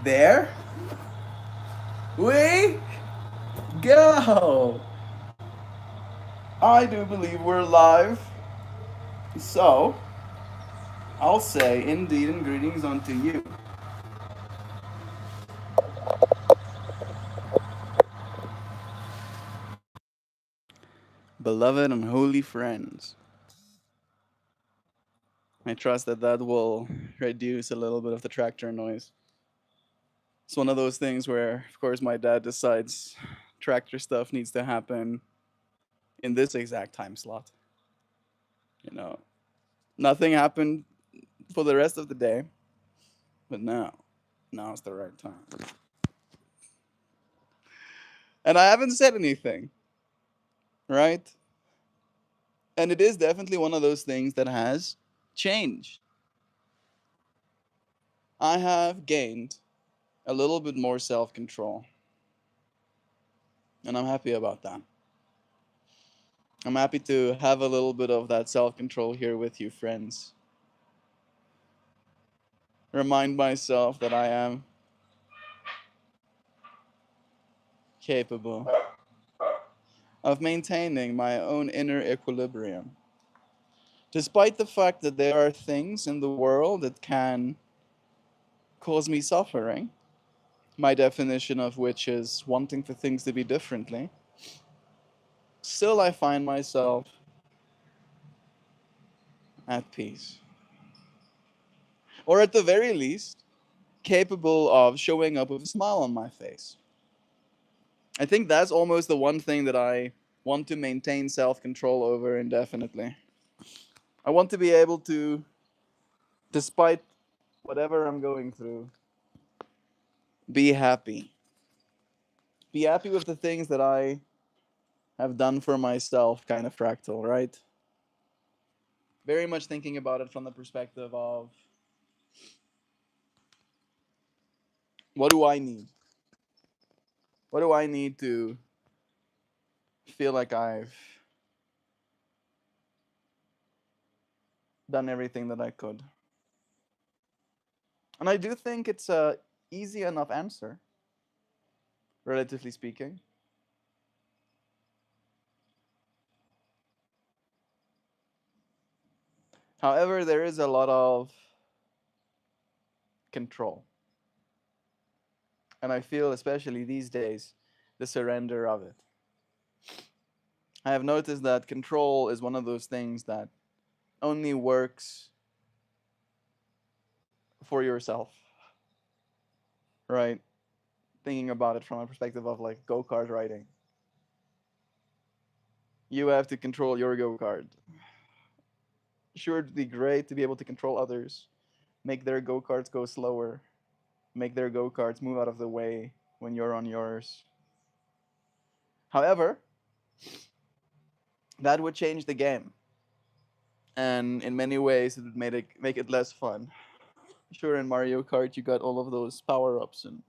There we go. I do believe we're live. So, I'll say indeed and greetings unto you. Beloved and holy friends. I trust that that will reduce a little bit of the tractor noise. It's one of those things where, of course, my dad decides tractor stuff needs to happen in this exact time slot. You know, nothing happened for the rest of the day, but now's the right time. And I haven't said anything, right? And it is definitely one of those things that has changed. I have gained a little bit more self control. And I'm happy about that. I'm happy to have a little bit of that self control here with you, friends. Remind myself that I am capable of maintaining my own inner equilibrium. Despite the fact that there are things in the world that can cause me suffering, my definition of which is wanting for things to be differently, still I find myself at peace. Or at the very least, capable of showing up with a smile on my face. I think that's almost the one thing that I want to maintain self control over indefinitely. I want to be able to, despite whatever I'm going through, be happy. Be happy with the things that I have done for myself, kind of fractal, right? Very much thinking about it from the perspective of what do I need? What do I need to feel like I've done everything that I could? And I do think it's a easy enough answer, relatively speaking. However, there is a lot of control. And I feel, especially these days, the surrender of it. I have noticed that control is one of those things that only works for yourself, right? Thinking about it from a perspective of like go kart riding. You have to control your go kart. Sure, it'd be great to be able to control others, make their go karts go slower, make their go karts move out of the way when you're on yours. However, that would change the game. And in many ways, it would make it less fun. Sure, in Mario Kart, you got all of those power ups and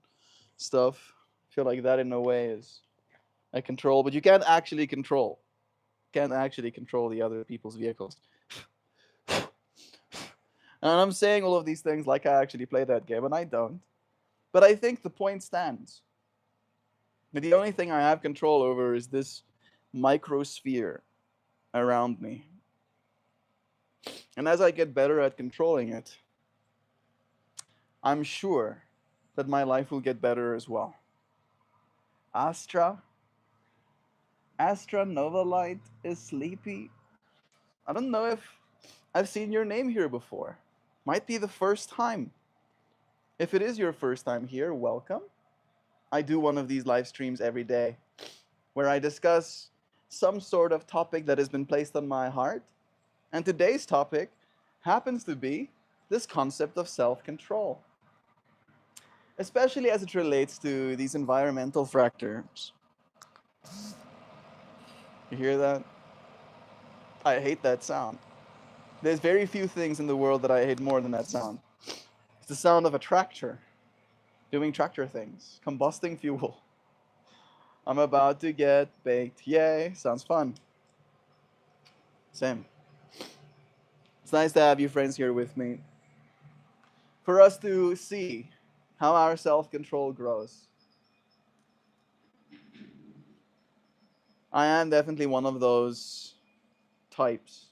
stuff. I feel like that in a way is a control, but you can't actually control. Can't actually control the other people's vehicles. And I'm saying all of these things like I actually play that game, and I don't. But I think the point stands. But the only thing I have control over is this microsphere around me. And as I get better at controlling it, I'm sure that my life will get better as well. Astra? Astra Nova Light is sleepy. I don't know if I've seen your name here before. Might be the first time. If it is your first time here, welcome. I do one of these live streams every day where I discuss some sort of topic that has been placed on my heart. And today's topic happens to be this concept of self control, especially as it relates to these environmental factors. You hear that? I hate that sound. There's very few things in the world that I hate more than that sound. It's the sound of a tractor doing tractor things, combusting fuel. I'm about to get baked. Yay, sounds fun. Same. It's nice to have you friends here with me. For us to see how our self-control grows. I am definitely one of those types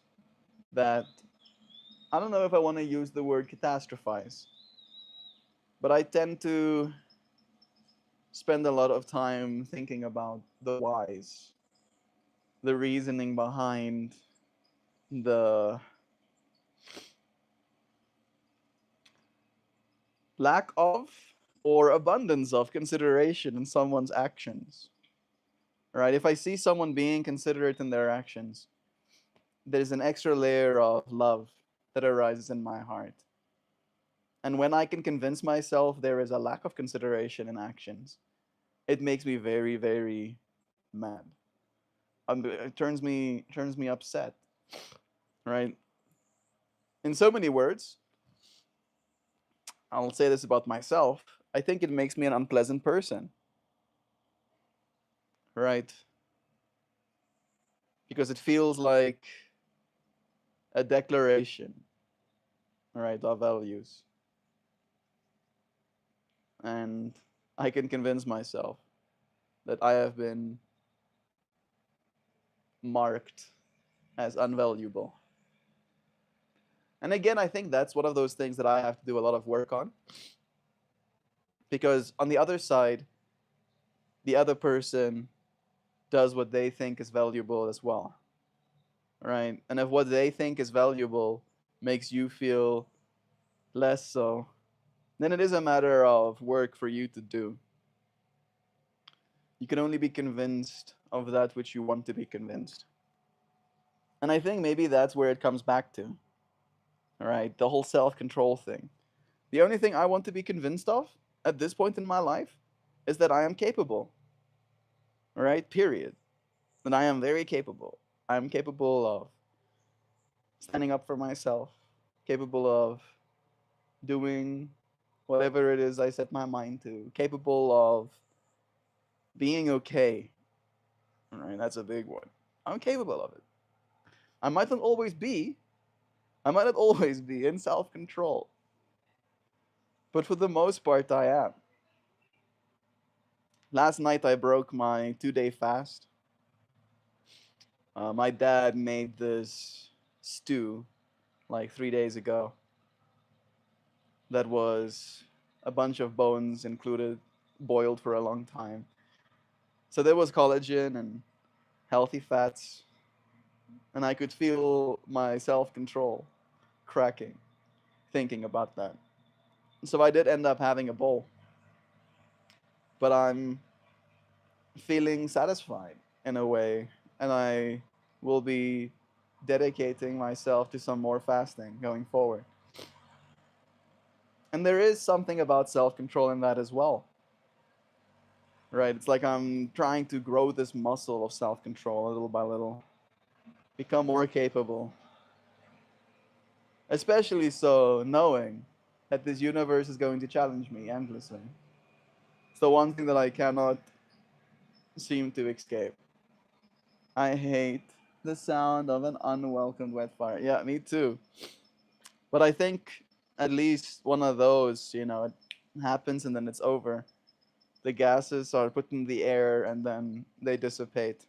that I don't know if I want to use the word catastrophize, but I tend to spend a lot of time thinking about the whys, the reasoning behind the lack of or abundance of consideration in someone's actions. Right? If I see someone being considerate in their actions, there's an extra layer of love that arises in my heart. And when I can convince myself there is a lack of consideration in actions, it makes me very, very mad. It turns me upset. Right? In so many words, I'll say this about myself. I think it makes me an unpleasant person. Right? Because it feels like a declaration, right, of values. And I can convince myself that I have been marked as unvaluable. And again, I think that's one of those things that I have to do a lot of work on because on the other side, the other person does what they think is valuable as well, right? And if what they think is valuable makes you feel less so, then it is a matter of work for you to do. You can only be convinced of that which you want to be convinced. And I think maybe that's where it comes back to, right? The whole self control thing. The only thing I want to be convinced of at this point in my life is that I am capable, right? Period. That I am very capable. I am capable of standing up for myself, capable of doing whatever it is I set my mind to, capable of being okay. Right? That's a big one. I'm capable of it. I might not always be, I might not always be in self control, but for the most part, I am. Last night, I broke my 2 day fast. My dad made this stew like 3 days ago that was a bunch of bones included, boiled for a long time. So there was collagen and healthy fats, and I could feel my self control cracking thinking about that. So I did end up having a bowl, but I'm feeling satisfied in a way, and I will be dedicating myself to some more fasting going forward. And there is something about self control in that as well, right? It's like I'm trying to grow this muscle of self control little by little, become more capable, especially so knowing that this universe is going to challenge me endlessly. It's the one thing that I cannot seem to escape. I hate the sound of an unwelcomed wet fire. Yeah, me too. But I think at least one of those, it happens and then it's over. The gases are put in the air and then they dissipate.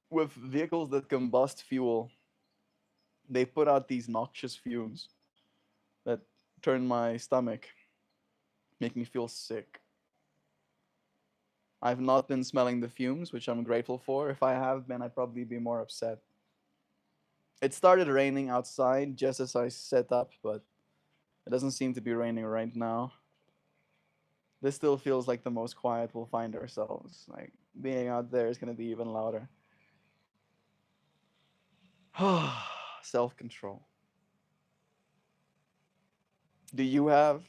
With vehicles that combust fuel, they put out these noxious fumes that turn my stomach, make me feel sick. I've not been smelling the fumes, which I'm grateful for. If I have been, I'd probably be more upset. It started raining outside just as I set up, but it doesn't seem to be raining right now. This still feels like the most quiet we'll find ourselves. Like being out there is going to be even louder. Self control. Do you have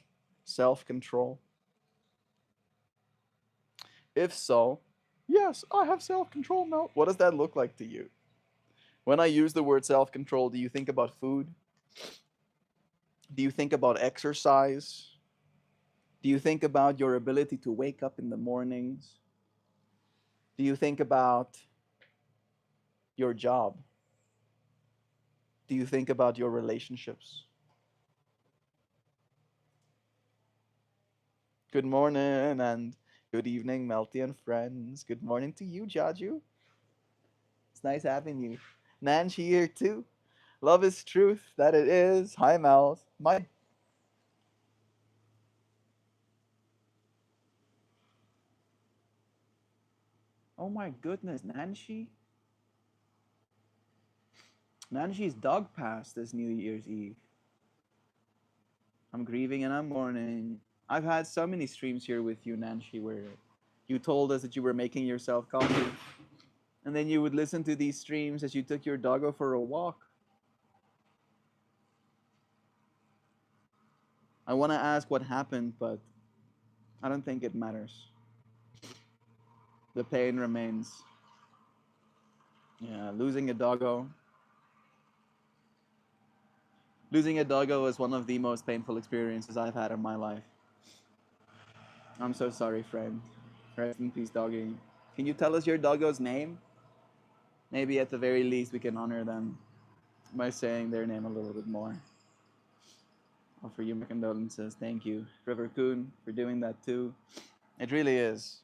self control? If so, yes, I have self control now. What does that look like to you? When I use the word self control, do you think about food? Do you think about exercise? Do you think about your ability to wake up in the mornings? Do you think about your job? Do you think about your relationships? Good morning and good evening, Melty and friends. Good morning to you, Jaju. It's nice having you. Nancy here too. Love is truth, that it is. Hi, Mel. Oh my goodness, Nancy. Nancy's dog passed this New Year's Eve. I'm grieving and I'm mourning. I've had so many streams here with you, Nancy, where you told us that you were making yourself coffee, and then you would listen to these streams as you took your doggo for a walk. I want to ask what happened, but I don't think it matters. The pain remains. Yeah, losing a doggo was one of the most painful experiences I've had in my life. I'm so sorry, friend. Rest in peace, doggy. Can you tell us your doggo's name? Maybe at the very least we can honor them by saying their name a little bit more. Offer you my condolences. Thank you, River Coon, for doing that too. It really is.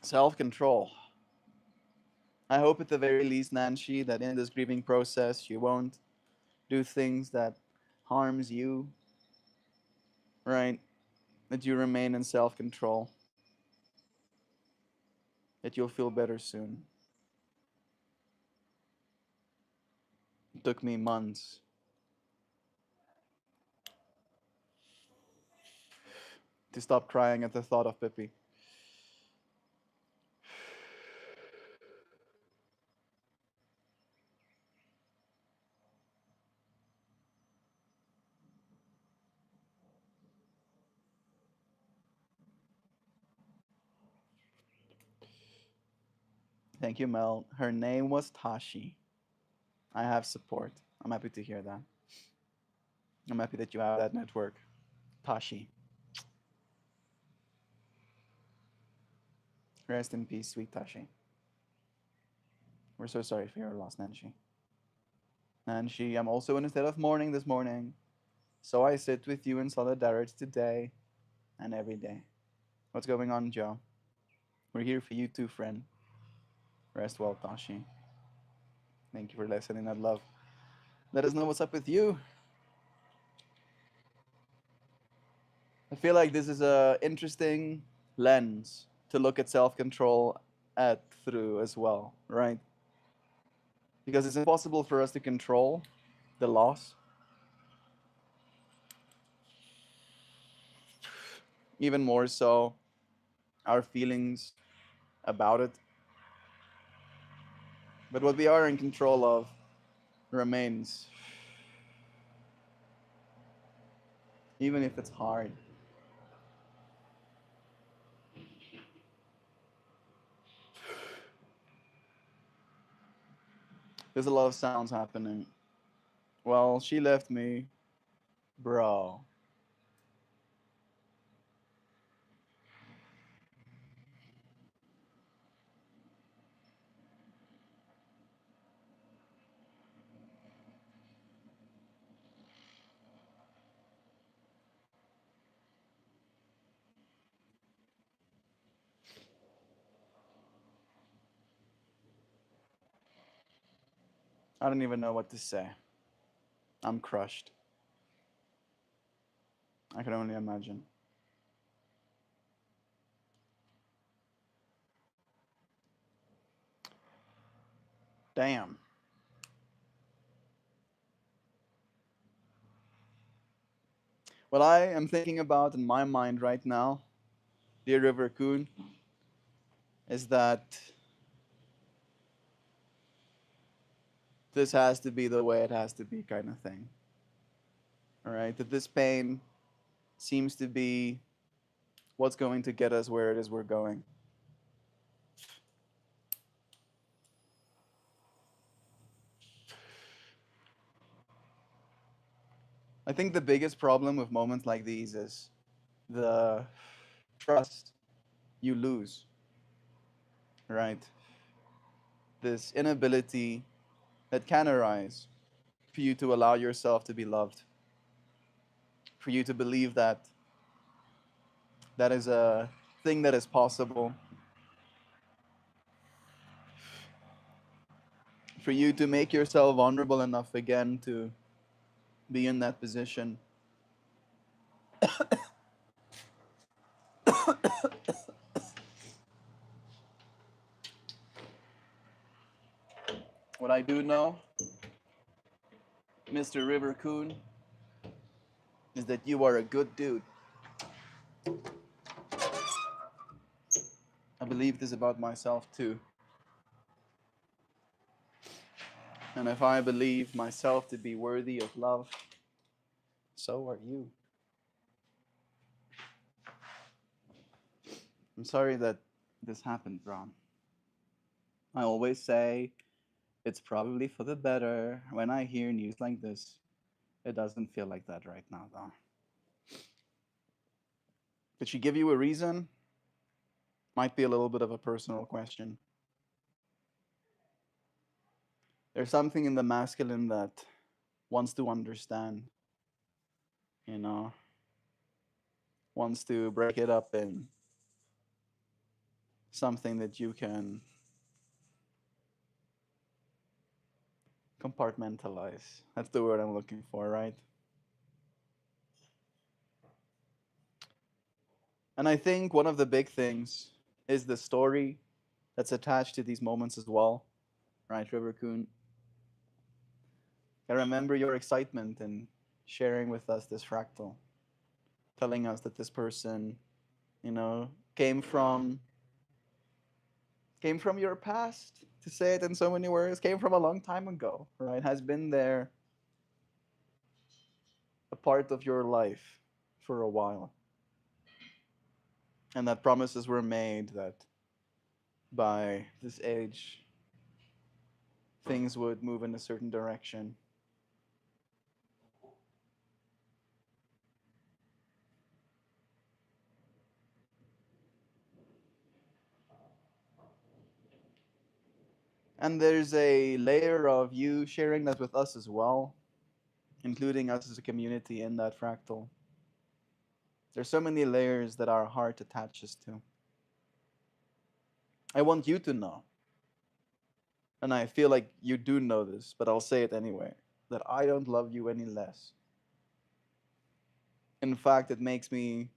Self control. I hope at the very least, Nancy, that in this grieving process you won't do things that harms you, right? That you remain in self control. That you'll feel better soon. It took me months to stop crying at the thought of Pippi. Thank you, Mel. Her name was Tashi. I have support. I'm happy to hear that. I'm happy that you have that network. Tashi. Rest in peace, sweet Tashi. We're so sorry for your loss, Nancy. Nancy, I'm also in a state of mourning this morning. So I sit with you in solidarity today and every day. What's going on, Joe? We're here for you too, friend. Rest well, Tashi. Thank you for listening. I'd love. Let us know what's up with you. I feel like this is a interesting lens to look at self-control at through as well, right? Because it's impossible for us to control the loss, even more so our feelings about it. But what we are in control of remains, even if it's hard. There's a lot of sounds happening. Well, she left me, bro. I don't even know what to say. I'm crushed. I can only imagine. Damn. What I am thinking about in my mind right now, dear River Coon, is that this has to be the way it has to be, kind of thing. All right? That this pain seems to be what's going to get us where it is we're going. I think the biggest problem with moments like these is the trust you lose, right? This inability that can arise for you to allow yourself to be loved, for you to believe that That is a thing that is possible for you to make yourself vulnerable enough again to be in that position. What I do know, Mr. River Coon, is that you are a good dude. I believe this about myself too. And if I believe myself to be worthy of love, so are you. I'm sorry that this happened, Ron. I always say it's probably for the better. When I hear news like this, it doesn't feel like that right now, though. Did she give you a reason? Might be a little bit of a personal question. There's something in the masculine that wants to understand, you know, wants to break it up in something that you can compartmentalize. That's the word I'm looking for, right? And I think one of the big things is the story that's attached to these moments as well, right, River Coon? I remember your excitement in sharing with us this fractal, telling us that this person, you know, came from your past, to say it in so many words, came from a long time ago, right? Has been there, a part of your life for a while. And that promises were made that by this age, things would move in a certain direction. And there's a layer of you sharing that with us as well, including us as a community in that fractal. There's so many layers that our heart attaches to. I want you to know, and I feel like you do know this, but I'll say it anyway, that I don't love you any less. In fact, it makes me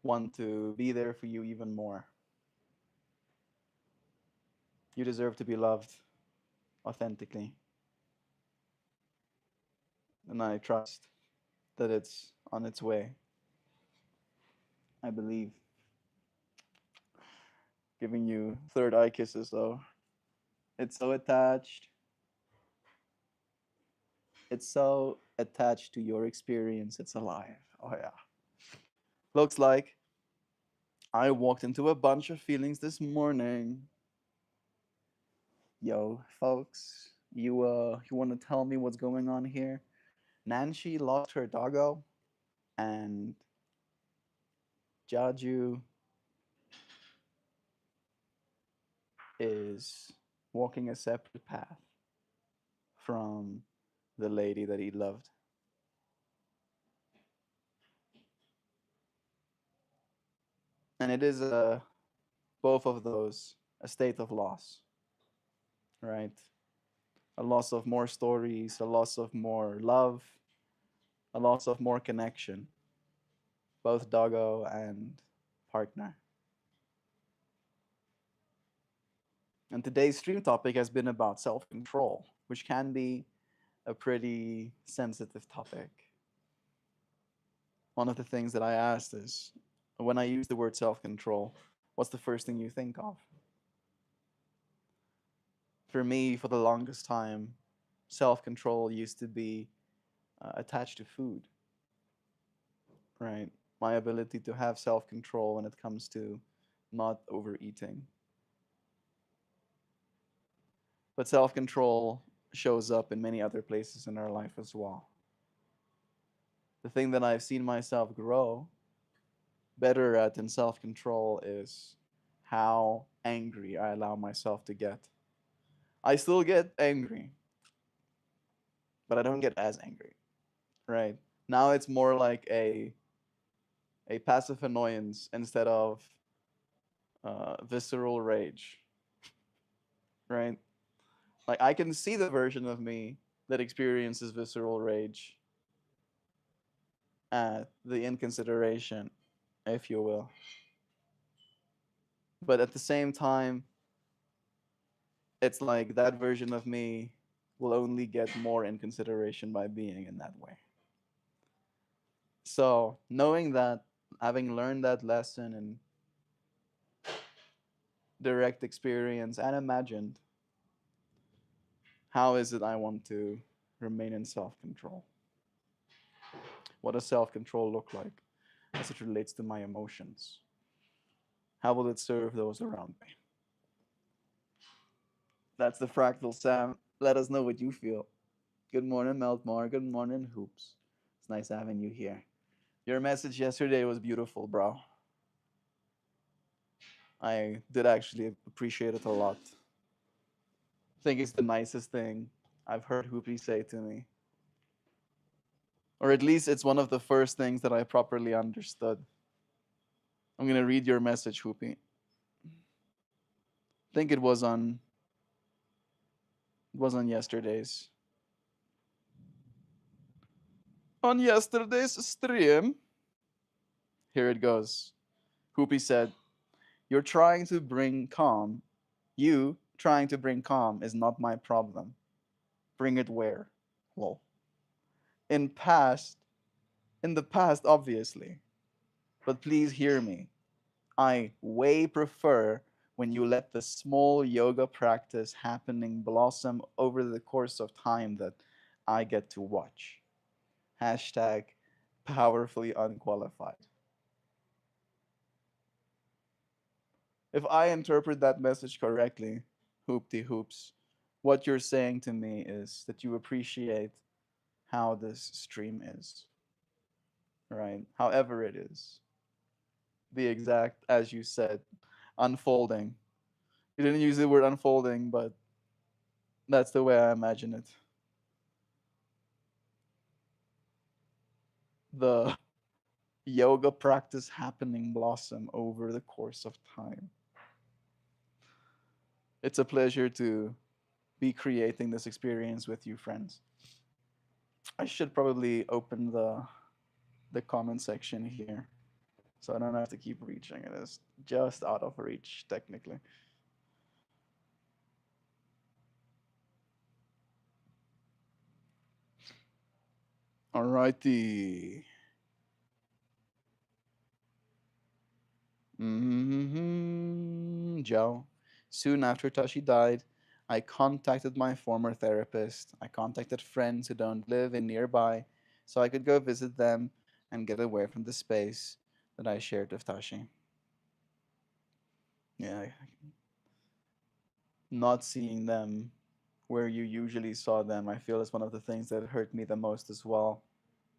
want to be there for you even more. You deserve to be loved authentically, and I trust that it's on its way. I believe. Giving you third eye kisses, though. It's so attached. It's so attached to your experience. It's alive. Oh, yeah. Looks like I walked into a bunch of feelings this morning. Yo, folks, you want to tell me what's going on here? Nancy lost her doggo, and Jaju is walking a separate path from the lady that he loved. And it is both of those a state of loss, right? A loss of more stories, a loss of more love, a loss of more connection, both doggo and partner. And today's stream topic has been about self control, which can be a pretty sensitive topic. One of the things that I asked is, when I use the word self control, what's the first thing you think of? For me, for the longest time, self control used to be attached to food, right? My ability to have self control when it comes to not overeating. But self control shows up in many other places in our life as well. The thing that I've seen myself grow better at in self control is how angry I allow myself to get. I still get angry, but I don't get as angry, right? Now it's more like a a passive annoyance instead of visceral rage, right? Like I can see the version of me that experiences visceral rage at the inconsideration, if you will. But at the same time, it's like that version of me will only get more inconsideration by being in that way. So, knowing that, having learned that lesson in direct experience and imagined, how is it I want to remain in self control? What does self control look like as it relates to my emotions? How will it serve those around me? That's the fractal, Sam. Let us know what you feel. Good morning, MeltMore. Good morning, Hoops. It's nice having you here. Your message yesterday was beautiful, bro. I did actually appreciate it a lot. I think it's the nicest thing I've heard Hoopy say to me. Or at least it's one of the first things that I properly understood. I'm gonna read your message, Hoopy. I think it was on yesterday's. On yesterday's stream. Here it goes. Hoopy said, You're trying to bring calm. You trying to bring calm is not my problem. Bring it where? Lol. In past, in the past, obviously. But please hear me. I way prefer when you let the small yoga practice happening blossom over the course of time that I get to watch. Hashtag powerfully unqualified. If I interpret that message correctly, hoopty hoops, what you're saying to me is that you appreciate how this stream is, right? However it is. The exact, as you said, unfolding. You didn't use the word unfolding, but that's the way I imagine it. The yoga practice happening blossom over the course of time. It's a pleasure to be creating this experience with you, friends. I should probably open the comment section here so I don't have to keep reaching it. It's just out of reach, technically. Alrighty. Joe. Soon after Tashi died, I contacted my former therapist. I contacted friends who don't live in nearby so I could go visit them and get away from the space that I shared with Tashi. Yeah, not seeing them where you usually saw them, I feel is one of the things that hurt me the most as well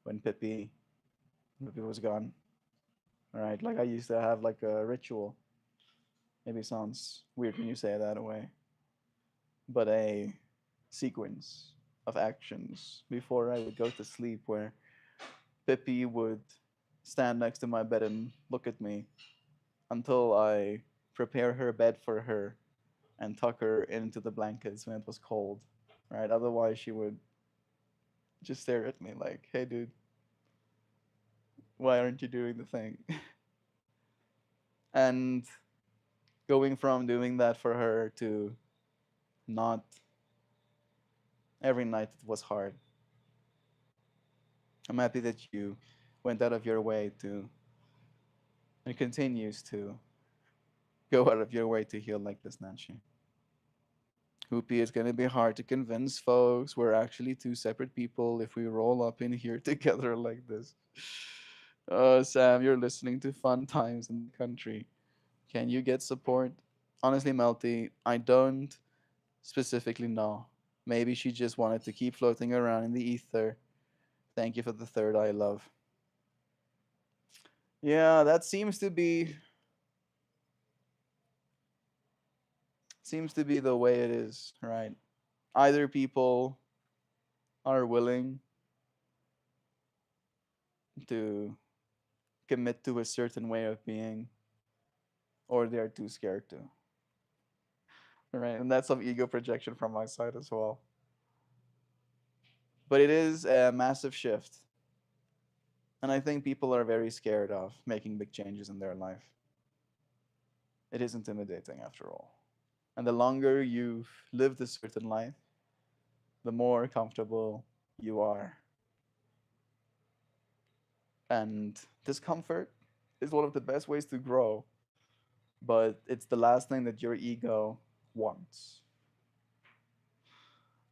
when Pippi was gone. Right? Like I used to have like a ritual. Maybe it sounds weird when you say it that way, but a sequence of actions before I would go to sleep where Pippi would stand next to my bed and look at me until I prepare her bed for her and tuck her into the blankets when it was cold. Right? Otherwise, she would just stare at me like, "Hey, dude, why aren't you doing the thing?" And going from doing that for her to not every night, it was hard. I'm happy that you went out of your way to and continues to go out of your way to heal like this, Nancy. Hoopy, it's gonna be hard to convince folks we're actually two separate people if we roll up in here together like this. Sam, you're listening to Fun Times in the Country. Can you get support? Honestly, Melty, I don't specifically know. Maybe she just wanted to keep floating around in the ether. Thank you for the third eye, love. Yeah, that seems to be the way it is, right? Either people are willing to commit to a certain way of being, or they're too scared to. Right? And that's some ego projection from my side as well. But it is a massive shift. And I think people are very scared of making big changes in their life. It is intimidating after all. And the longer you've lived a certain life, the more comfortable you are. And discomfort is one of the best ways to grow, but it's the last thing that your ego wants.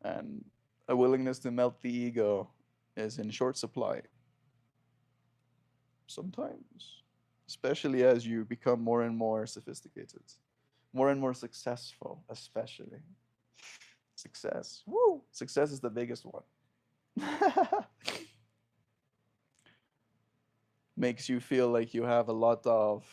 And a willingness to melt the ego is in short supply sometimes, especially as you become more and more sophisticated, more and more successful, especially. Success. Woo! Success is the biggest one. Makes you feel like you have a lot of,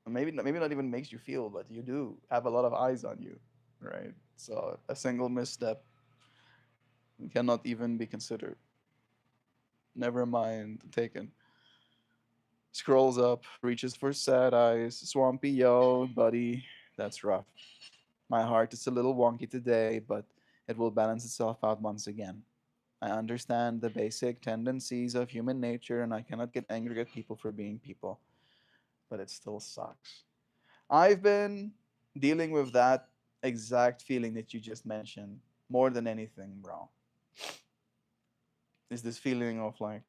maybe not even makes you feel, but you do have a lot of eyes on you, right? So a single misstep cannot even be considered. Never mind taken. Scrolls up, reaches for sad eyes. Swampy, yo, buddy. That's rough. My heart is a little wonky today, but it will balance itself out once again. I understand the basic tendencies of human nature, and I cannot get angry at people for being people, but it still sucks. I've been dealing with that exact feeling that you just mentioned more than anything, bro. Is this feeling of like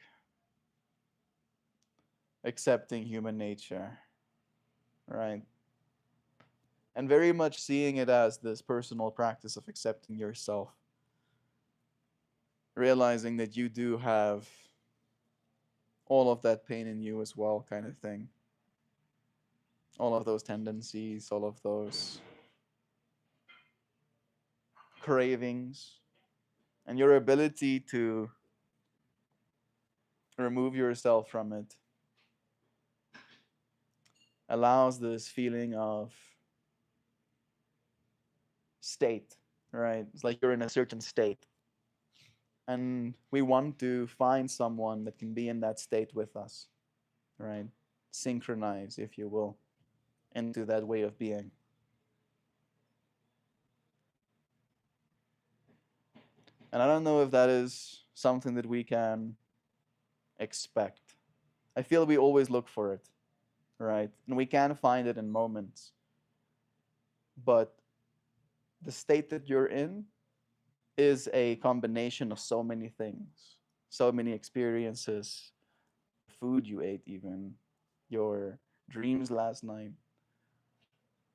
accepting human nature, right? And very much seeing it as this personal practice of accepting yourself, realizing that you do have all of that pain in you as well, kind of thing. All of those tendencies, all of those cravings, and your ability to remove yourself from it allows this feeling of state, right? It's like you're in a certain state. And we want to find someone that can be in that state with us, right? Synchronize, if you will, into that way of being. And I don't know if that is something that we can expect. I feel we always look for it, right? And we can find it in moments. But the state that you're in is a combination of so many things, so many experiences, food you ate, even your dreams last night,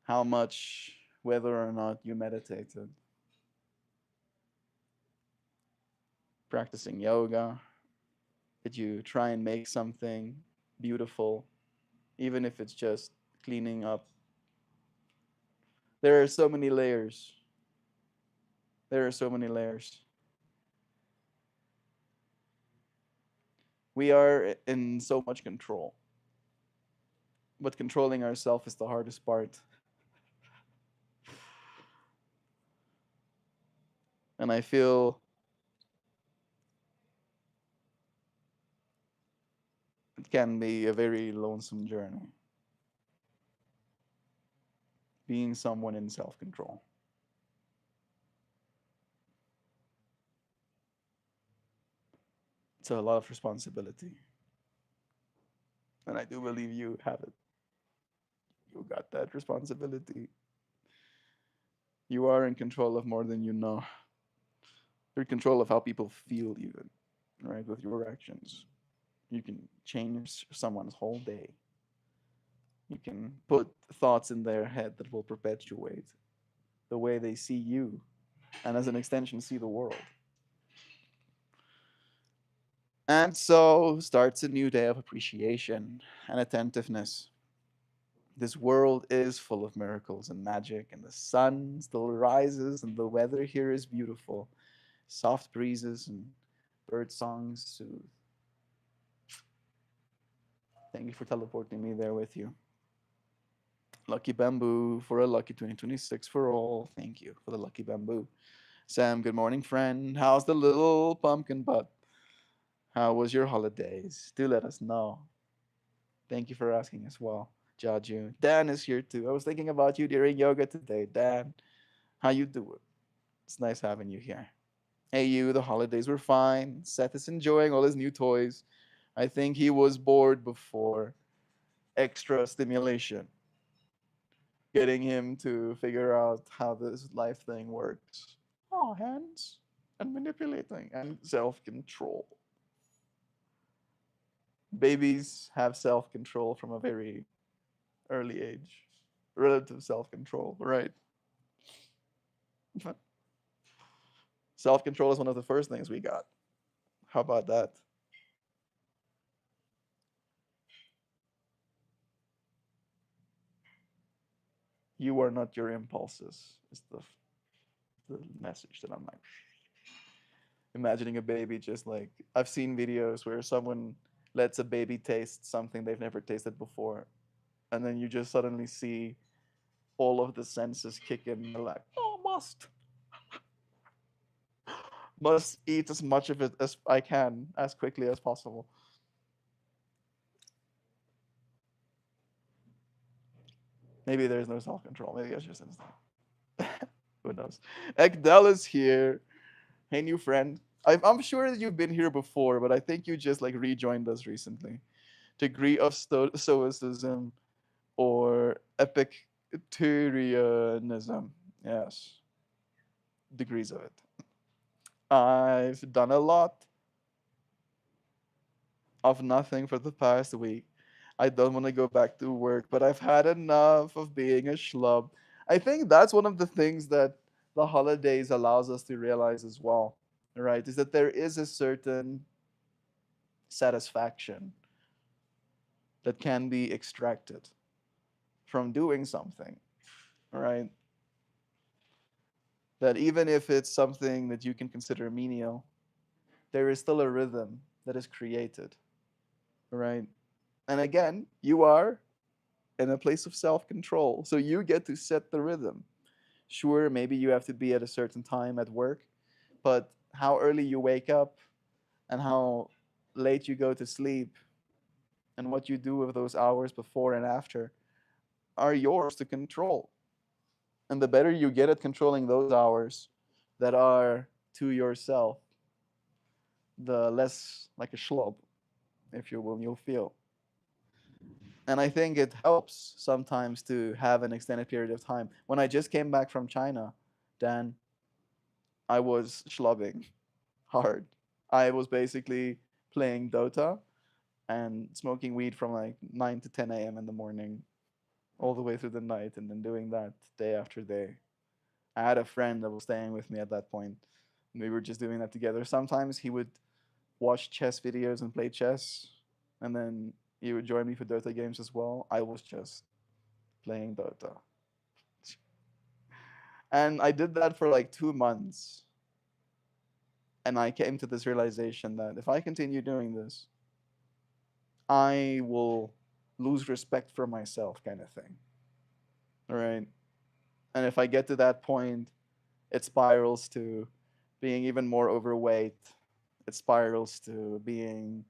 how much, whether or not you meditated, practicing yoga, did you try and make something beautiful, even if it's just cleaning up. There are so many layers. There are so many layers. We are in so much control, but controlling ourselves is the hardest part. And I feel it can be a very lonesome journey, being someone in self control. It's a lot of responsibility. And I do believe you have it. You got that responsibility. You are in control of more than you know. You're in control of how people feel, even, right? With your actions. You can change someone's whole day. You can put thoughts in their head that will perpetuate the way they see you, and as an extension, see the world. And so starts a new day of appreciation and attentiveness. This world is full of miracles and magic, and the sun still rises, and the weather here is beautiful. Soft breezes and bird songs soothe. Thank you for teleporting me there with you. Lucky bamboo for a lucky 2026 for all. Thank you for the lucky bamboo. Sam, good morning, friend. How's the little pumpkin butt? How was your holidays? Do let us know. Thank you for asking as well, Jaju. Dan is here too. I was thinking about you during yoga today. Dan, how you doing? It's nice having you here. Hey you, the holidays were fine. Seth is enjoying all his new toys. I think he was bored before. Extra stimulation. Getting him to figure out how this life thing works. Oh, hands and manipulating and self-control. Babies have self-control from a very early age. Relative self-control, right? Self-control is one of the first things we got. How about that? You are not your impulses. Is the message that I'm like imagining a baby just like I've seen videos where someone lets a baby taste something they've never tasted before, and then you just suddenly see all of the senses kick in. They're like, oh, must eat as much of it as I can as quickly as possible. Maybe there's no self control. Maybe it's just instinct. Who knows? Ekdel is here. Hey, new friend. I'm sure that you've been here before, but I think you just like rejoined us recently. Degree of stoicism or Epicureanism. Yes, degrees of it. I've done a lot of nothing for the past week. I don't want to go back to work, but I've had enough of being a schlub. I think that's one of the things that the holidays allows us to realize as well, right? Is that there is a certain satisfaction that can be extracted from doing something, right? That even if it's something that you can consider menial, there is still a rhythm that is created, right? And again, you are in a place of self control. So you get to set the rhythm. Sure, maybe you have to be at a certain time at work, but how early you wake up and how late you go to sleep and what you do with those hours before and after are yours to control. And the better you get at controlling those hours that are to yourself, the less like a schlub, if you will, you'll feel. And I think it helps sometimes to have an extended period of time. When I just came back from China, Dan, I was schlubbing hard. I was basically playing Dota and smoking weed from like 9 to 10 a.m. in the morning, all the way through the night, and then doing that day after day. I had a friend that was staying with me at that point, and we were just doing that together. Sometimes he would watch chess videos and play chess, and then he would join me for Dota games as well. I was just playing Dota. And I did that for like 2 months. And I came to this realization that if I continue doing this, I will lose respect for myself, kind of thing. All right. And if I get to that point, it spirals to being even more overweight. It spirals to being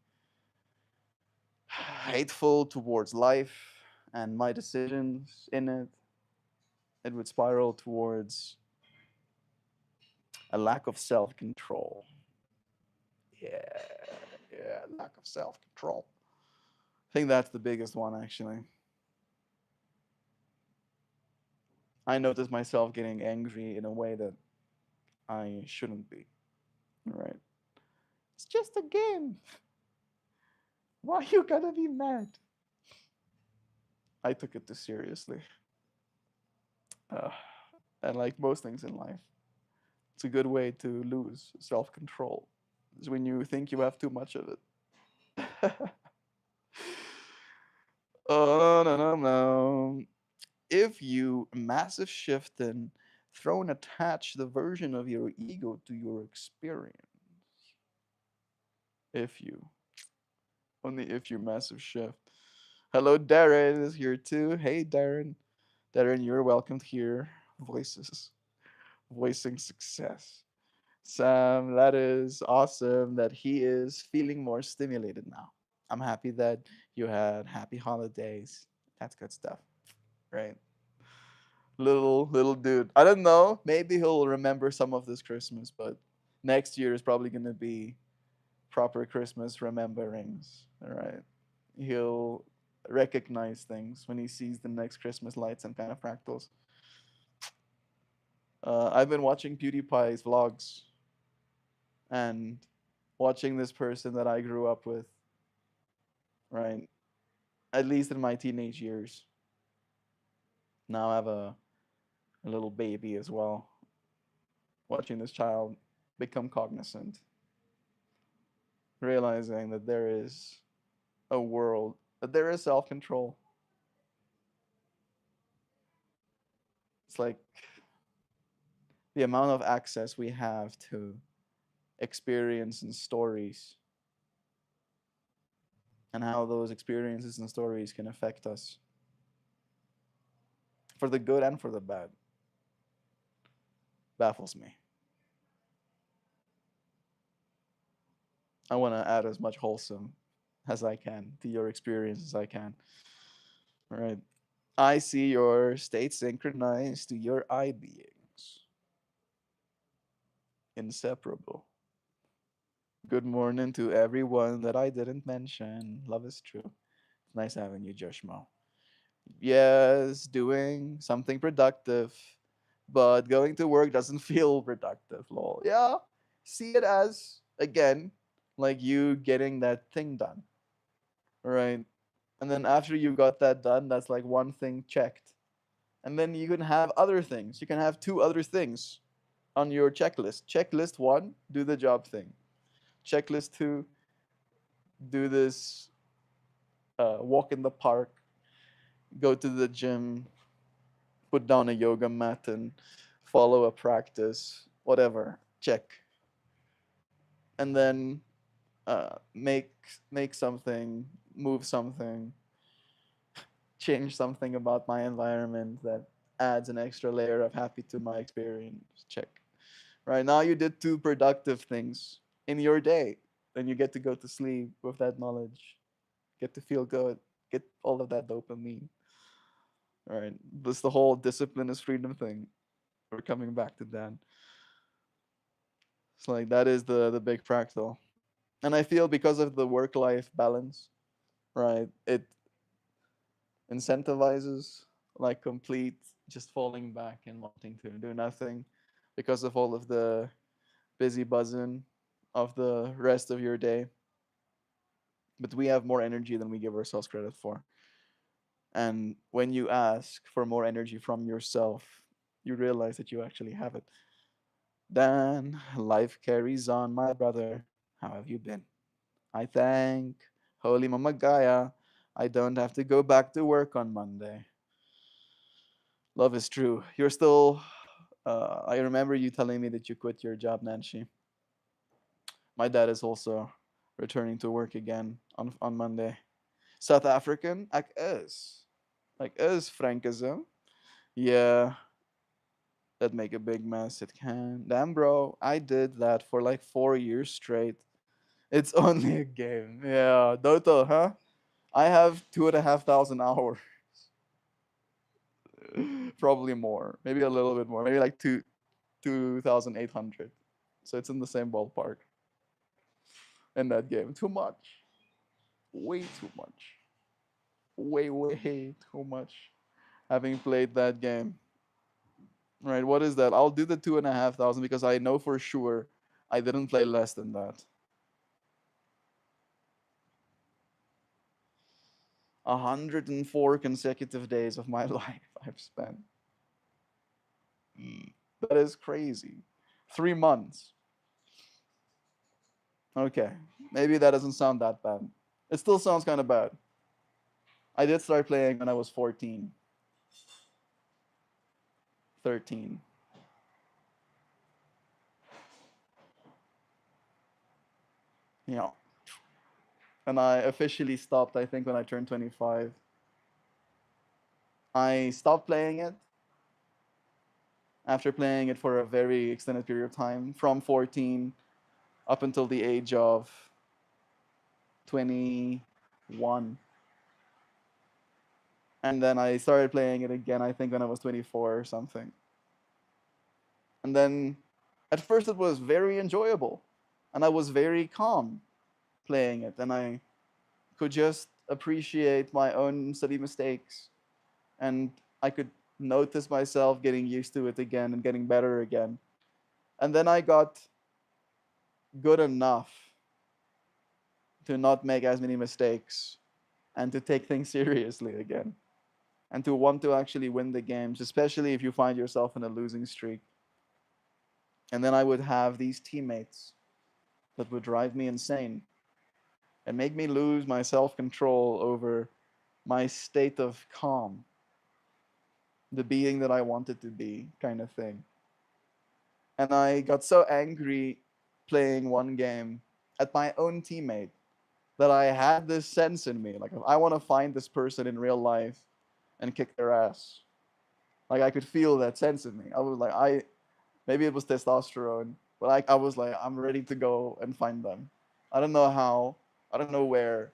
hateful towards life and my decisions in it. It would spiral towards a lack of self control. Yeah, yeah, lack of self control. I think that's the biggest one, actually. I notice myself getting angry in a way that I shouldn't be. Right? It's just a game. Why you gotta be mad? I took it too seriously. Uh, and like most things in life, it's a good way to lose self control. Is when you think you have too much of it. Oh, no, no, no. If you massive shift and throw and attach the version of your ego to your experience, if you, only if you massive shift. Hello, Darren is here too. Hey, Darren. Darren, you're welcome here. Voices, voicing success. Sam, that is awesome that he is feeling more stimulated now. I'm happy that you had happy holidays. That's good stuff, right? Little dude. I don't know. Maybe he'll remember some of this Christmas, but next year is probably gonna be proper Christmas rememberings. All right. He'll recognize things when he sees the next Christmas lights and kind of fractals. I've been watching PewDiePie's vlogs and watching this person that I grew up with, right? At least in my teenage years. Now I have a little baby as well. Watching this child become cognizant, realizing that there is a world, that there is self control. It's like the amount of access we have to experience and stories, and how those experiences and stories can affect us for the good and for the bad, baffles me. I want to add as much wholesome as I can to your experience as I can. All right. I see your state synchronized to your I beings. Inseparable. Good morning to everyone that I didn't mention. Love is true. Nice having you, Joshmo. Yes, doing something productive, but going to work doesn't feel productive, lol. Yeah, see it as, again, like you getting that thing done, right? And then after you got that done, that's like one thing checked. And then you can have other things. You can have two other things on your checklist. Checklist one, do the job thing. Checklist two, do this, walk in the park, go to the gym, put down a yoga mat and follow a practice, whatever. Check. And then make something, move something, change something about my environment that adds an extra layer of happy to my experience. Check. Right now, you did two productive things in your day. Then you get to go to sleep with that knowledge, get to feel good, get all of that dopamine. All right, this the whole discipline is freedom thing. We're coming back to that. It's like that is the big fractal, and I feel because of the work life balance, right? It incentivizes like complete just falling back and wanting to do nothing because of all of the busy buzzing of the rest of your day. But we have more energy than we give ourselves credit for. And when you ask for more energy from yourself, you realize that you actually have it. Then life carries on, my brother. How have you been? I thank Holy Mama Gaia. I don't have to go back to work on Monday. Love is true. You're still. I remember you telling me that you quit your job, Nancy. My dad is also returning to work again on Monday. South African? Ek is. Like is Frankism. Yeah, that make a big mess. It can. Damn, bro. I did that for like 4 years straight. It's only a game. Yeah, Dota, huh? I have 2,500 hours. Probably more. Maybe a little bit more. Maybe like 2,800. So it's in the same ballpark in that game. Too much. Way too much. Way too much. Having played that game. Right, what is that? I'll do the 2,500 because I know for sure I didn't play less than that. 104 consecutive days of my life I've spent. That is crazy. 3 months. Okay, maybe that doesn't sound that bad. It still sounds kind of bad. I did start playing when I was 14, 13. Yeah. And I officially stopped, I think, when I turned 25. I stopped playing it after playing it for a very extended period of time, from 14 up until the age of 21. And then I started playing it again, I think when I was 24 or something. And then at first it was very enjoyable. And I was very calm playing it. And I could just appreciate my own silly mistakes. And I could notice myself getting used to it again and getting better again. And then I got good enough to not make as many mistakes and to take things seriously again and to want to actually win the games, especially if you find yourself in a losing streak. And then I would have these teammates that would drive me insane and make me lose my self control over my state of calm, the being that I wanted to be, kind of thing. And I got so angry playing one game at my own teammate that I had this sense in me. Like, I want to find this person in real life and kick their ass. Like, I could feel that sense in me. I was like, maybe it was testosterone, but I was like, I'm ready to go and find them. I don't know how, I don't know where,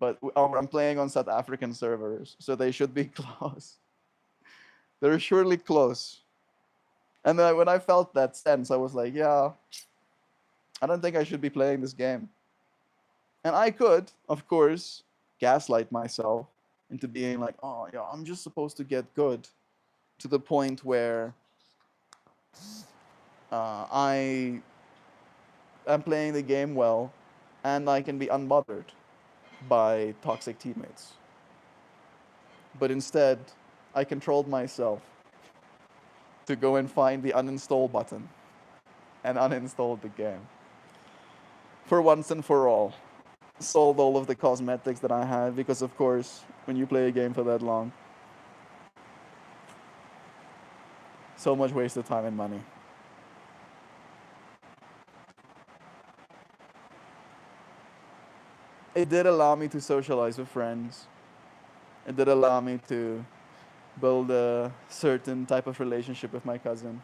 but I'm playing on South African servers, so they should be close. They're surely close. And then when I felt that sense, I was like, yeah, I don't think I should be playing this game. And I could, of course, gaslight myself into being like, oh, yeah, I'm just supposed to get good to the point where I am playing the game well and I can be unbothered by toxic teammates. But instead, I controlled myself to go and find the uninstall button and uninstalled the game. For once and for all. Sold all of the cosmetics that I had because, of course, when you play a game for that long, so much wasted time and money. It did allow me to socialize with friends. It did allow me to build a certain type of relationship with my cousin.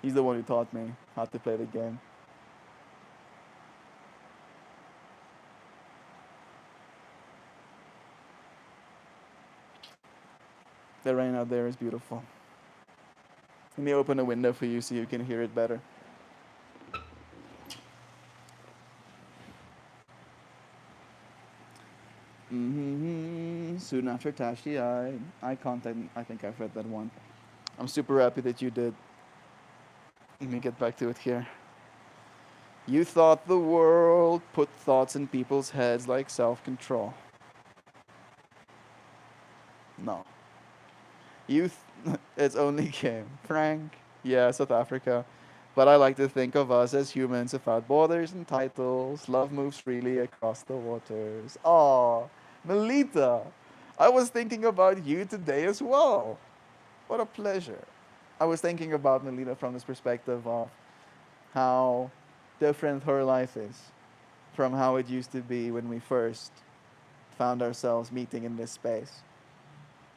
He's the one who taught me how to play the game. The rain out there is beautiful. Let me open a window for you so you can hear it better. Soon after Tashi, eye contact. I think I've read that one. I'm super happy that you did. Let me get back to it here. You thought the world put thoughts in people's heads like self-control. No. It's only game. Frank. Yeah, South Africa. But I like to think of us as humans without borders and titles. Love moves freely across the waters. Aw, Melita. I was thinking about you today as well. What a pleasure. I was thinking about Melita from this perspective of how different her life is from how it used to be when we first found ourselves meeting in this space,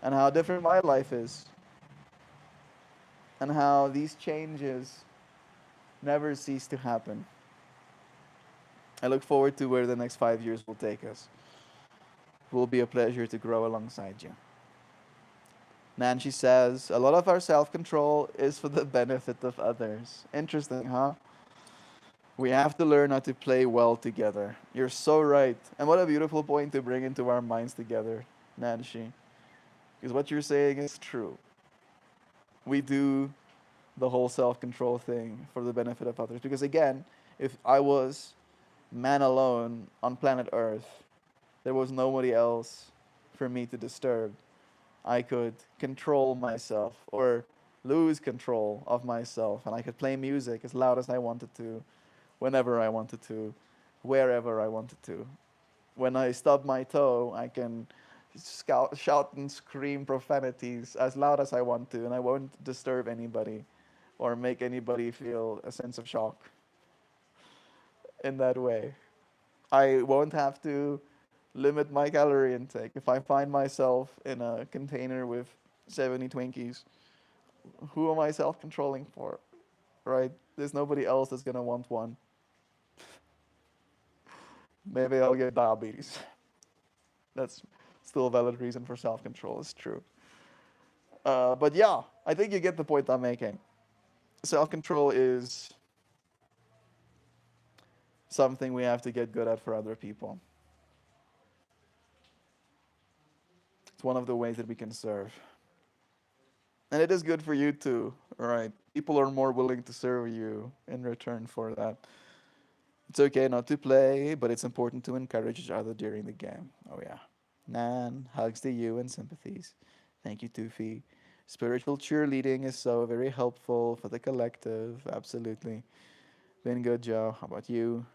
and how different my life is, and how these changes never cease to happen. I look forward to where the next 5 years will take us. It will be a pleasure to grow alongside you. Nancy says, a lot of our self control is for the benefit of others. Interesting, huh? We have to learn how to play well together. You're so right. And what a beautiful point to bring into our minds together, Nancy. Because what you're saying is true. We do the whole self control thing for the benefit of others. Because again, if I was man alone on planet Earth, there was nobody else for me to disturb. I could control myself or lose control of myself, and I could play music as loud as I wanted to, whenever I wanted to, wherever I wanted to. When I stub my toe, I can shout and scream profanities as loud as I want to, and I won't disturb anybody or make anybody feel a sense of shock in that way. I won't have to limit my calorie intake. If I find myself in a container with 70 Twinkies, Who am I self-controlling for? Right? There's nobody else that's gonna want one. Maybe I'll get diabetes. That's still a valid reason for self-control. It's true. But yeah, I think you get the point I'm making. Self-control is something we have to get good at for other people. It's one of the ways that we can serve. And it is good for you too, right? People are more willing to serve you in return for that. It's okay not to play, but it's important to encourage each other during the game. Oh, yeah. Nan, hugs to you and sympathies. Thank you, Tufi. Spiritual cheerleading is so very helpful for the collective. Absolutely. Been good, Joe. How about you?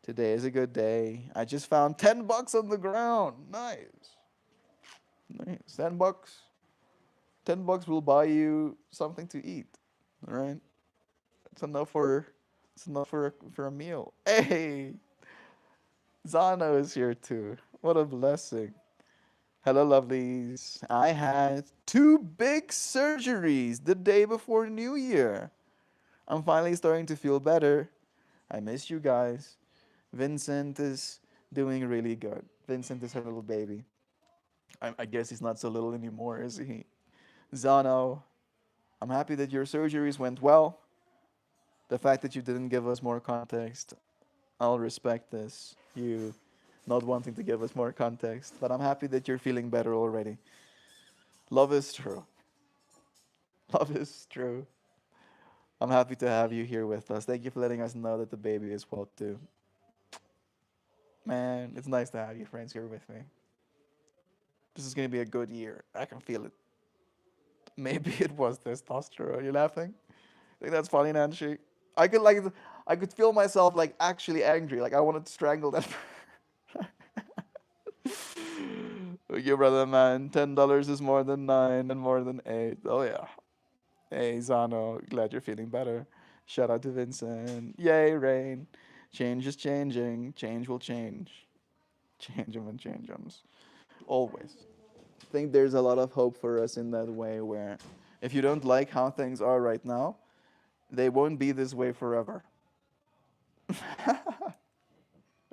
Today is a good day. I just found $10 on the ground. Nice. Nice. $10. $10 will buy you something to eat. All right. It's enough for for a meal. Hey, Zano is here too. What a blessing. Hello, lovelies. I had two big surgeries the day before New Year. I'm finally starting to feel better. I miss you guys. Vincent is doing really good. Vincent is her little baby. I guess he's not so little anymore, is he? Zano, I'm happy that your surgeries went well. The fact that you didn't give us more context, I'll respect this. You not wanting to give us more context, but I'm happy that you're feeling better already. Love is true. Love is true. I'm happy to have you here with us. Thank you for letting us know that the baby is well too. Man, it's nice to have you friends here with me. This is gonna be a good year. I can feel it. Maybe it was testosterone. You laughing? I think that's funny, Nancy. I could like, I could feel myself like actually angry. Like I wanted to strangle that. Thank you, brother, man. $10 is more than nine and more than eight. Oh yeah. Hey, Zano. Glad you're feeling better. Shout out to Vincent. Yay, Rain. Change is changing. Change will change. Change them and change them. Always. I think there's a lot of hope for us in that way where if you don't like how things are right now, they won't be this way forever.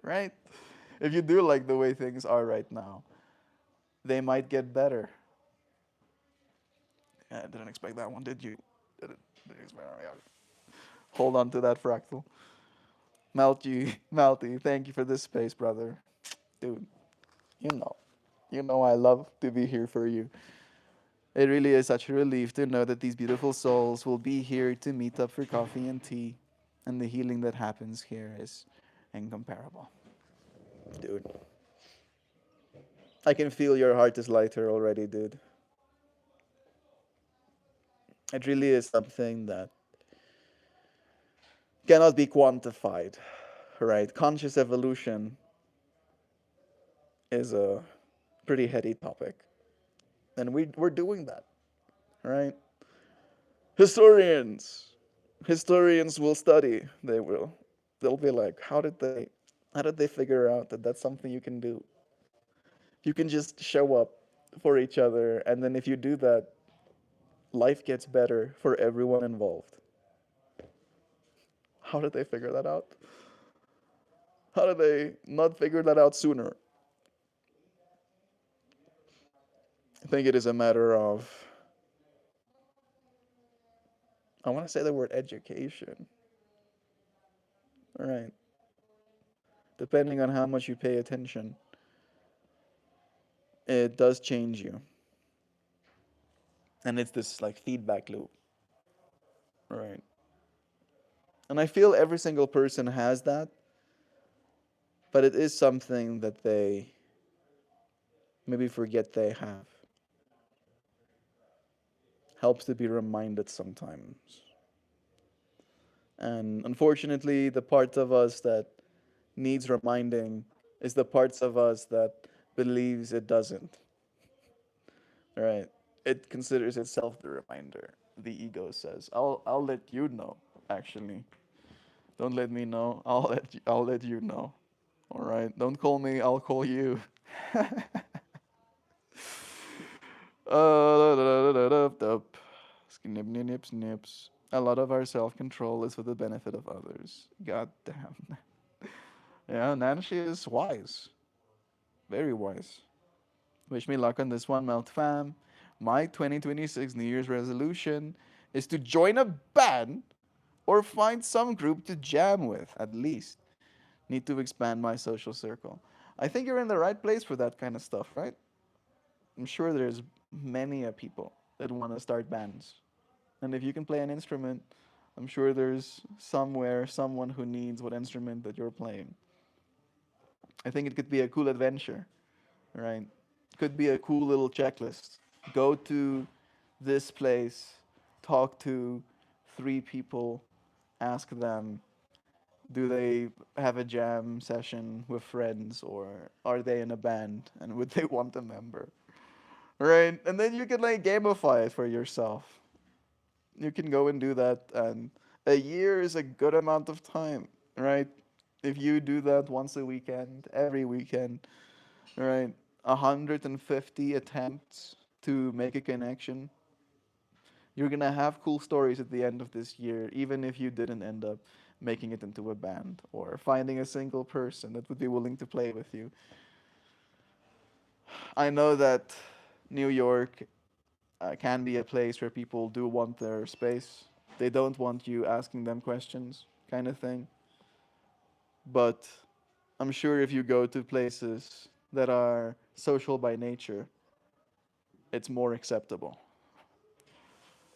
Right? If you do like the way things are right now, they might get better. I didn't expect that one, did you? Didn't expect that. Yeah. Hold on to that fractal. Malty, thank you for this space, brother. Dude, you know. You know I love to be here for you. It really is such a relief to know that these beautiful souls will be here to meet up for coffee and tea. And the healing that happens here is incomparable. Dude. I can feel your heart is lighter already, dude. It really is something that cannot be quantified, right? Conscious evolution is a pretty heady topic. And we're doing that, right? Historians. Historians will study. They will. They'll be like, how did they figure out that that's something you can do? You can just show up for each other, and then if you do that, life gets better for everyone involved. How did they figure that out? How did they not figure that out sooner? I think it is a matter of, I want to say the word education. All right. Depending on how much you pay attention, it does change you. And it's this like feedback loop. Right. And I feel every single person has that, but it is something that they maybe forget they have. Helps to be reminded sometimes. And unfortunately, the part of us that needs reminding is the parts of us that believes it doesn't. Right? It considers itself the reminder. The ego says, I'll let you know, actually. Don't let me know. I'll let you know. All right. Don't call me. I'll call you. Let's Nip, nip, nips, nips. A lot of our self control is for the benefit of others. God damn. Yeah, Nancy is wise. Very wise. Wish me luck on this one, Melt Fam. My 2026 New Year's resolution is to join a band or find some group to jam with, at least. Need to expand my social circle. I think you're in the right place for that kind of stuff, right? I'm sure there's many people that want to start bands. And if you can play an instrument, I'm sure there's somewhere someone who needs what instrument that you're playing. I think it could be a cool adventure, right? Could be a cool little checklist. Go to this place, talk to three people, ask them, do they have a jam session with friends or are they in a band and would they want a member? Right? And then you can like gamify it for yourself. You can go and do that, and a year is a good amount of time, right? If you do that once a weekend, every weekend, right? 150 attempts to make a connection. You're gonna have cool stories at the end of this year, even if you didn't end up making it into a band or finding a single person that would be willing to play with you. I know that New York can be a place where people do want their space. They don't want you asking them questions, kind of thing. But I'm sure if you go to places that are social by nature, it's more acceptable.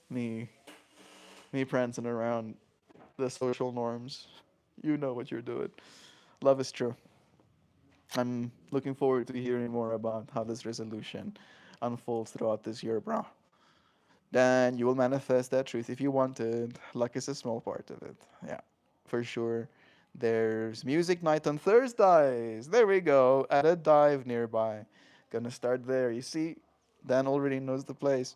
Me, me prancing around the social norms. You know what you're doing. Love is true. I'm looking forward to hearing more about how this resolution unfolds throughout this year, bro. Then you will manifest that truth if you want it. Luck is a small part of it. Yeah, for sure. There's music night on Thursdays. There we go. At a dive nearby. Gonna start there. You see, Dan already knows the place.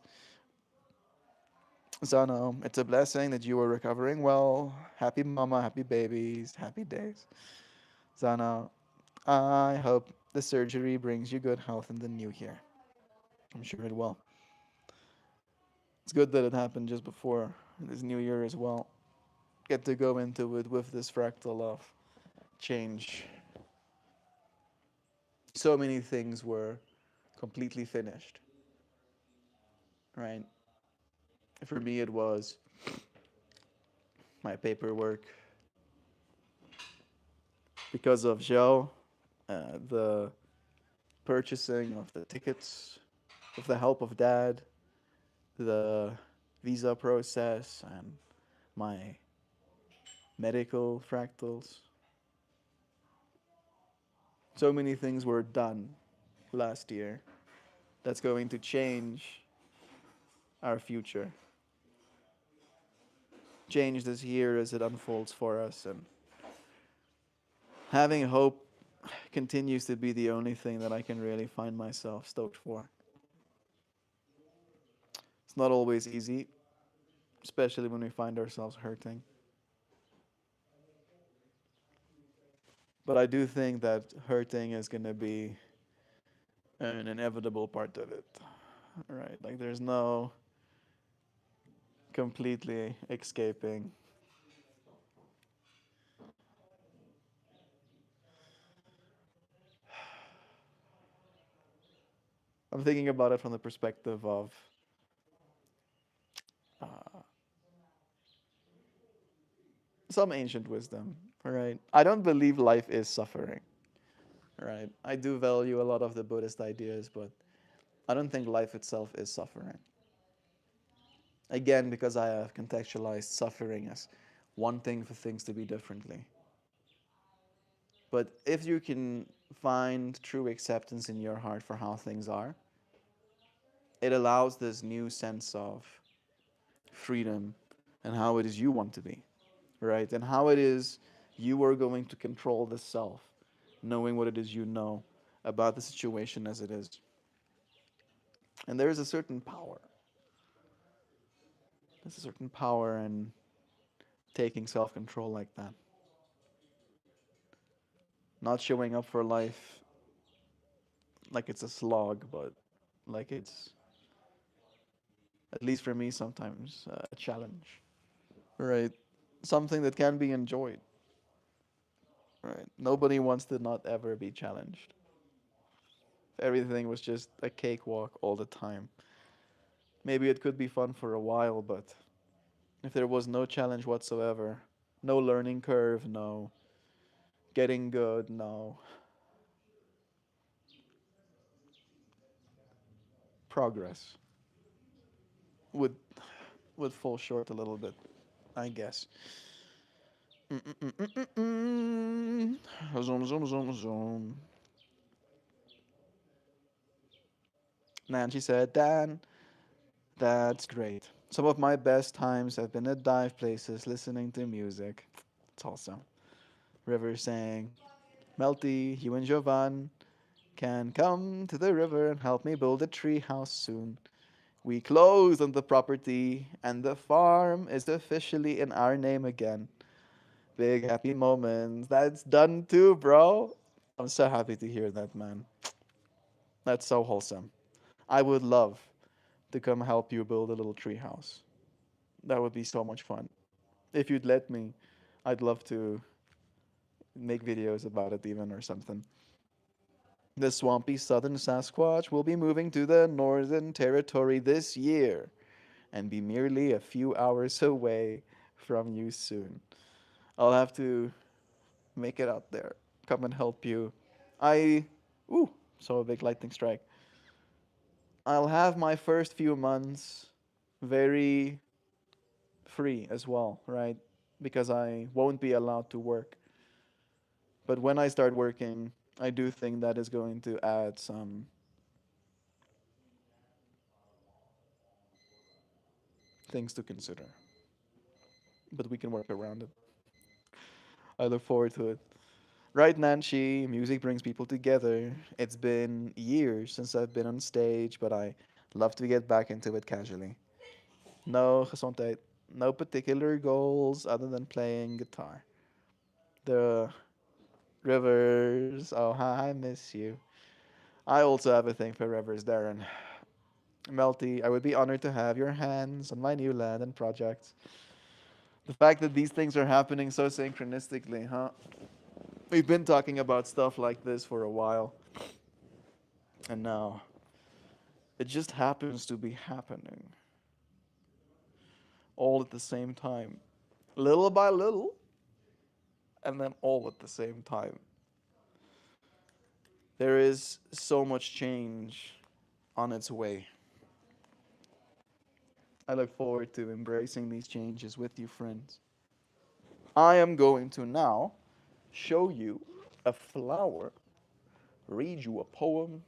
So no, it's a blessing that you are recovering well. Happy mama, happy babies, happy days. So no, I hope the surgery brings you good health in the new year. I'm sure it will. It's good that it happened just before this new year as well. Get to go into it with this fractal of change. So many things were completely finished, right? For me, it was my paperwork because of Joe, the purchasing of the tickets, with the help of Dad, the visa process, and my medical fractals. So many things were done last year that's going to change our future. Change this year as it unfolds for us. And having hope continues to be the only thing that I can really find myself stoked for. It's not always easy, especially when we find ourselves hurting. But I do think that hurting is going to be an inevitable part of it. Right? Like there's no completely escaping. I'm thinking about it from the perspective of uh, some ancient wisdom, right? I don't believe life is suffering, right? I do value a lot of the Buddhist ideas, but I don't think life itself is suffering. Again, because I have contextualized suffering as wanting for things to be differently. But if you can find true acceptance in your heart for how things are, it allows this new sense of freedom and how it is you want to be, right? And how it is you are going to control the self, knowing what it is you know about the situation as it is. And there is a certain power. There's a certain power in taking self control like that. Not showing up for life like it's a slog, but like it's At least for me, sometimes a challenge, right? Something that can be enjoyed, right? Nobody wants to not ever be challenged. If everything was just a cakewalk all the time, maybe it could be fun for a while, but if there was no challenge whatsoever, no learning curve, no getting good, no progress, would would fall short a little bit, I guess. Mm-mm-mm-mm-mm. Zoom, zoom, zoom, zoom. Nancy said, Dan, that's great. Some of my best times have been at dive places listening to music. It's awesome. River saying, Melty, you and Jovan can come to the river and help me build a tree house soon. We close on the property, and the farm is officially in our name again. Big happy moments. That's done too, bro. I'm so happy to hear that, man. That's so wholesome. I would love to come help you build a little tree house. That would be so much fun. If you'd let me, I'd love to make videos about it even or something. The swampy southern Sasquatch will be moving to the Northern Territory this year and be merely a few hours away from you soon. I'll have to make it out there. Come and help you. I, ooh, saw a big lightning strike. I'll have my first few months very free as well, right? Because I won't be allowed to work. But when I start working, I do think that is going to add some things to consider. But we can work around it. I look forward to it. Right, Nancy, music brings people together. It's been years since I've been on stage, but I love to get back into it casually. No, gezondheid. No particular goals other than playing guitar. The rivers. Oh, hi, I miss you. I also have a thing for rivers, Darren. Melty, I would be honored to have your hands on my new land and projects. The fact that these things are happening so synchronistically, huh? We've been talking about stuff like this for a while, and now it just happens to be happening all at the same time. Little by little, and then all at the same time. There is so much change on its way. I look forward to embracing these changes with you, friends. I am going to now show you a flower, read you a poem,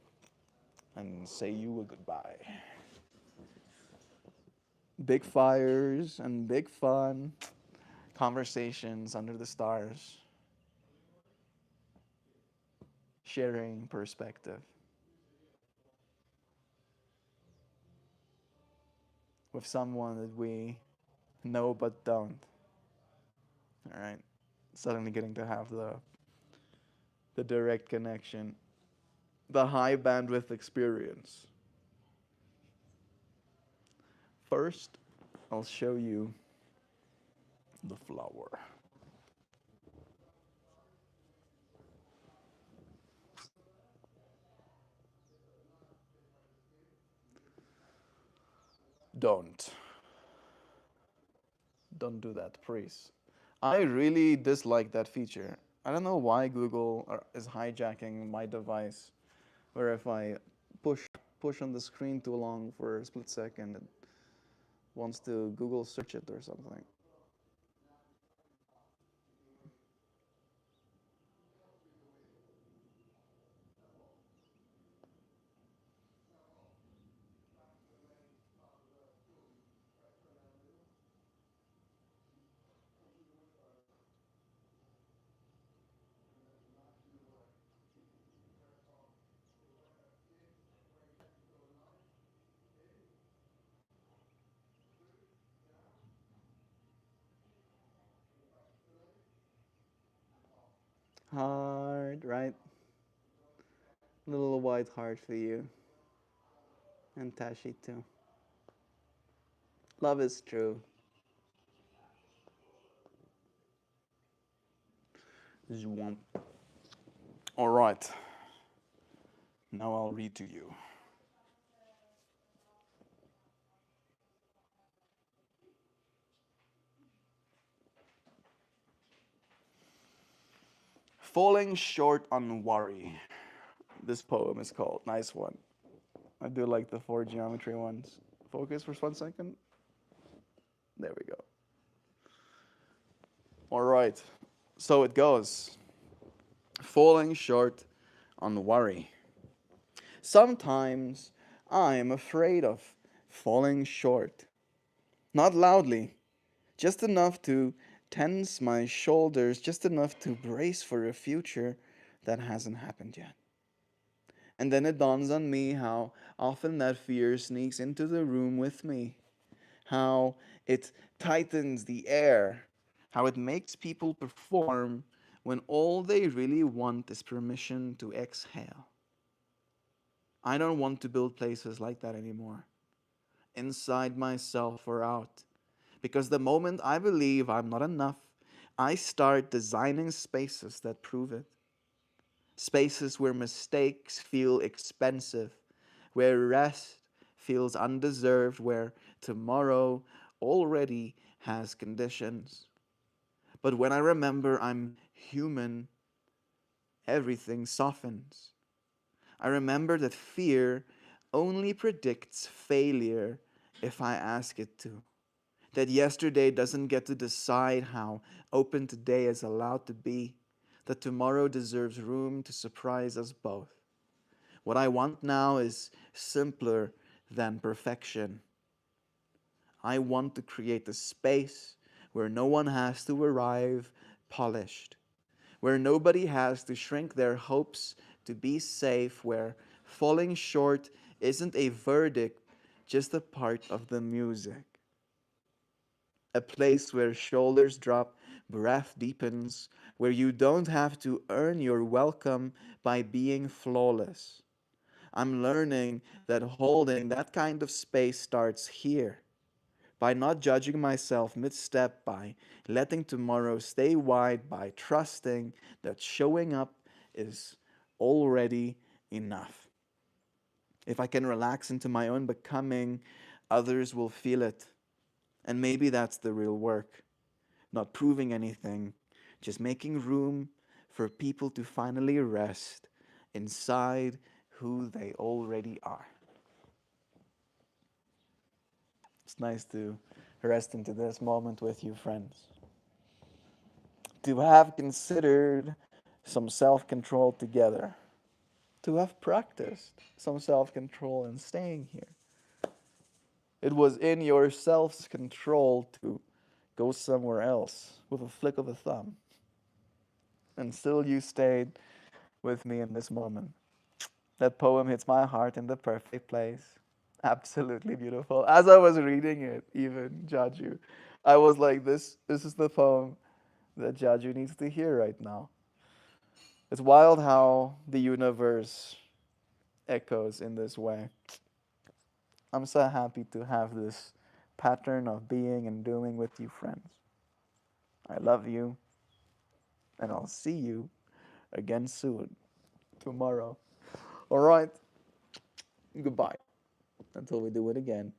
and say you a goodbye. Big fires and big fun, conversations under the stars, sharing perspective with someone that we know but don't. All right, suddenly getting to have the direct connection, the high bandwidth experience. First, I'll show you the flower. Don't. Don't do that, please. I really dislike that feature. I don't know why is hijacking my device, where if I push on the screen too long for a split second, it wants to Google search it or something. Heart, right? Little white heart for you. And Tashi too. Love is true. Zwamp. All right. Now I'll read to you. Falling short on worry. This poem is called. Nice one. I do like the four geometry ones. Focus for 1 second. There we go. All right. So it goes. Falling short on worry. Sometimes I'm afraid of falling short. Not loudly, just enough to tense my shoulders, just enough to brace for a future that hasn't happened yet. And then it dawns on me how often that fear sneaks into the room with me, how it tightens the air, how it makes people perform when all they really want is permission to exhale. I don't want to build places like that anymore, inside myself or out. Because the moment I believe I'm not enough, I start designing spaces that prove it. Spaces where mistakes feel expensive, where rest feels undeserved, where tomorrow already has conditions. But when I remember I'm human, everything softens. I remember that fear only predicts failure if I ask it to. That yesterday doesn't get to decide how open today is allowed to be. That tomorrow deserves room to surprise us both. What I want now is simpler than perfection. I want to create a space where no one has to arrive polished, where nobody has to shrink their hopes to be safe, where falling short isn't a verdict, just a part of the music. A place where shoulders drop, breath deepens, where you don't have to earn your welcome by being flawless. I'm learning that holding that kind of space starts here, by not judging myself mid step, by letting tomorrow stay wide, by trusting that showing up is already enough. If I can relax into my own becoming, others will feel it. And maybe that's the real work. Not proving anything, just making room for people to finally rest inside who they already are. It's nice to rest into this moment with you, friends. To have considered some self control together, to have practiced some self control and staying here. It was in your self's control to go somewhere else with a flick of a thumb. And still you stayed with me in this moment. That poem hits my heart in the perfect place. Absolutely beautiful. As I was reading it, even Jaju, I was like, this is the poem that Jaju needs to hear right now. It's wild how the universe echoes in this way. I'm so happy to have this pattern of being and doing with you, friends. I love you, and I'll see you again soon, tomorrow. All right, goodbye until we do it again.